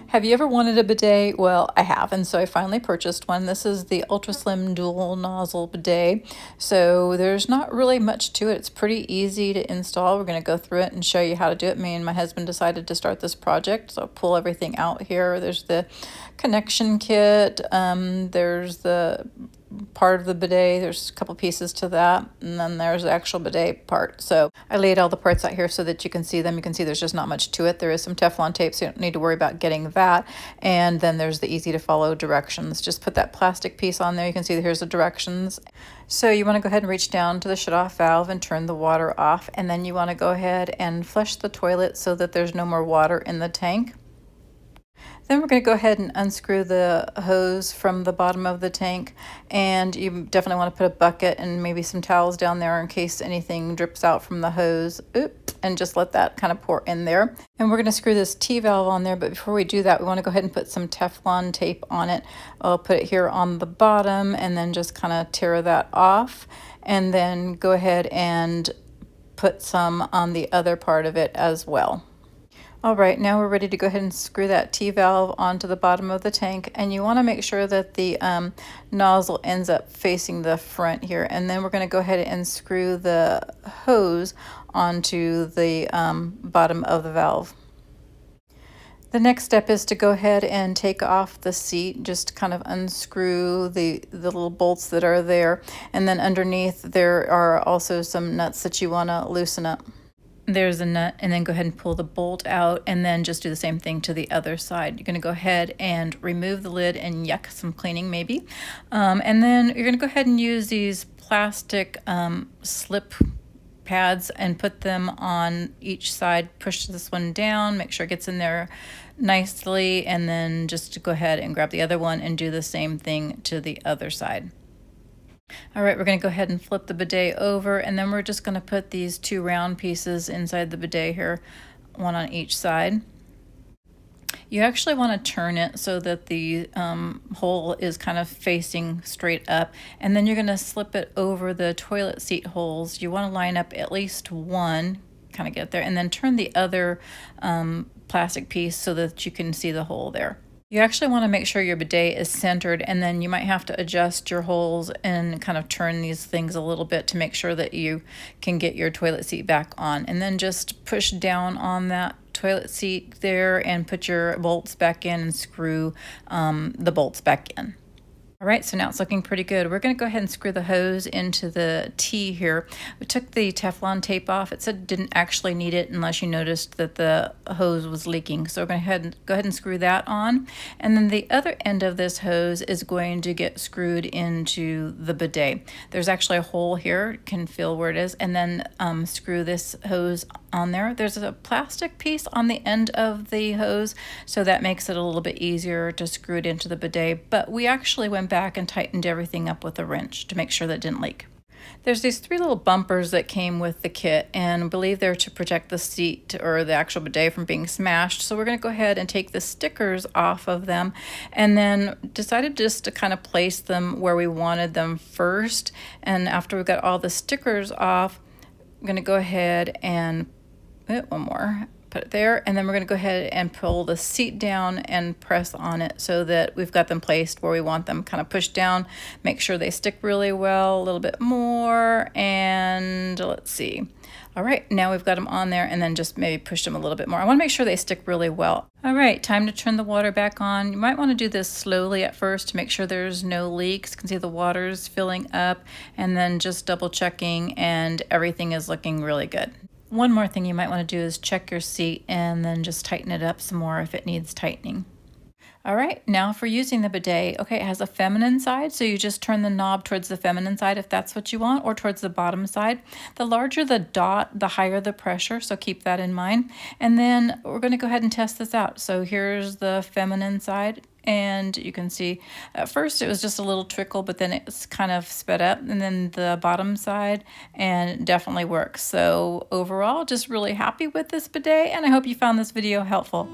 Have you ever wanted a bidet? Well, I have, and so I finally purchased one. This is the Ultra Slim Dual Nozzle Bidet. So there's not really much to it. It's pretty easy to install. We're going to go through it and show you how to do it. Me and my husband decided to start this project, so I'll pull everything out here. There's the connection kit. There's the part of the bidet. There's a couple pieces to that, and then there's the actual bidet part. So I laid all the parts out here so that you can see them. You can see there's just not much to it. There is some Teflon tape, so you don't need to worry about getting that. And then there's the easy to follow directions. Just put that plastic piece on there. You can see that here's the directions. So you want to go ahead and reach down to the shut-off valve and turn the water off, and then you want to go ahead and flush the toilet so that there's no more water in the tank. Then we're going to go ahead and unscrew the hose from the bottom of the tank, and you definitely want to put a bucket and maybe some towels down there in case anything drips out from the hose. And just let that kind of pour in there. And we're going to screw this T-valve on there, but before we do that, we want to go ahead and put some Teflon tape on it. I'll put it here on the bottom and then just kind of tear that off, and then go ahead and put some on the other part of it as well. All right, now we're ready to go ahead and screw that T-valve onto the bottom of the tank, and you want to make sure that the nozzle ends up facing the front here, and then we're going to go ahead and screw the hose onto the bottom of the valve. The next step is to go ahead and take off the seat, just kind of unscrew the little bolts that are there, and then underneath there are also some nuts that you want to loosen up. There's a nut, and then go ahead and pull the bolt out, and then just do the same thing to the other side. You're going to go ahead and remove the lid and yuck, some cleaning maybe. And then you're going to go ahead and use these plastic slip pads and put them on each side. Push this one down, make sure it gets in there nicely, and then just go ahead and grab the other one and do the same thing to the other side. All right, we're going to go ahead and flip the bidet over, and then we're just going to put these two round pieces inside the bidet here, one on each side. You actually want to turn it so that the hole is kind of facing straight up, and then you're going to slip it over the toilet seat holes. You want to line up at least one, kind of get there, and then turn the other plastic piece so that you can see the hole there. You actually want to make sure your bidet is centered, and then you might have to adjust your holes and kind of turn these things a little bit to make sure that you can get your toilet seat back on. And then just push down on that toilet seat there and put your bolts back in and screw the bolts back in. All right, so now it's looking pretty good. We're going to go ahead and screw the hose into the T here. We took the Teflon tape off. It said didn't actually need it unless you noticed that the hose was leaking. So we're going to go ahead and screw that on. And then the other end of this hose is going to get screwed into the bidet. There's actually a hole here. You can feel where it is. And then screw this hose on there. There's a plastic piece on the end of the hose, so that makes it a little bit easier to screw it into the bidet. But we actually went back and tightened everything up with a wrench to make sure that it didn't leak. There's these three little bumpers that came with the kit, and I believe they're to protect the seat or the actual bidet from being smashed. So we're going to go ahead and take the stickers off of them, and then decided just to kind of place them where we wanted them first. And after we got all the stickers off, I'm going to go ahead and one more. Put it there, and then we're going to go ahead and pull the seat down and press on it so that we've got them placed where we want them. Kind of push down, make sure they stick really well, a little bit more, and let's see. All right, now we've got them on there, and then just maybe push them a little bit more. I want to make sure they stick really well. All right, time to turn the water back on. You might want to do this slowly at first to make sure there's no leaks. You can see the water's filling up, and then just double checking, and everything is looking really good. One more thing you might want to do is check your seat and then just tighten it up some more if it needs tightening. All right, now for using the bidet. Okay, it has a feminine side, so you just turn the knob towards the feminine side if that's what you want, or towards the bottom side. The larger the dot, the higher the pressure, so keep that in mind. And then we're going to go ahead and test this out. So here's the feminine side. And you can see at first it was just a little trickle, but then it's kind of sped up, and then the bottom side, and it definitely works. So overall, just really happy with this bidet, and I hope you found this video helpful.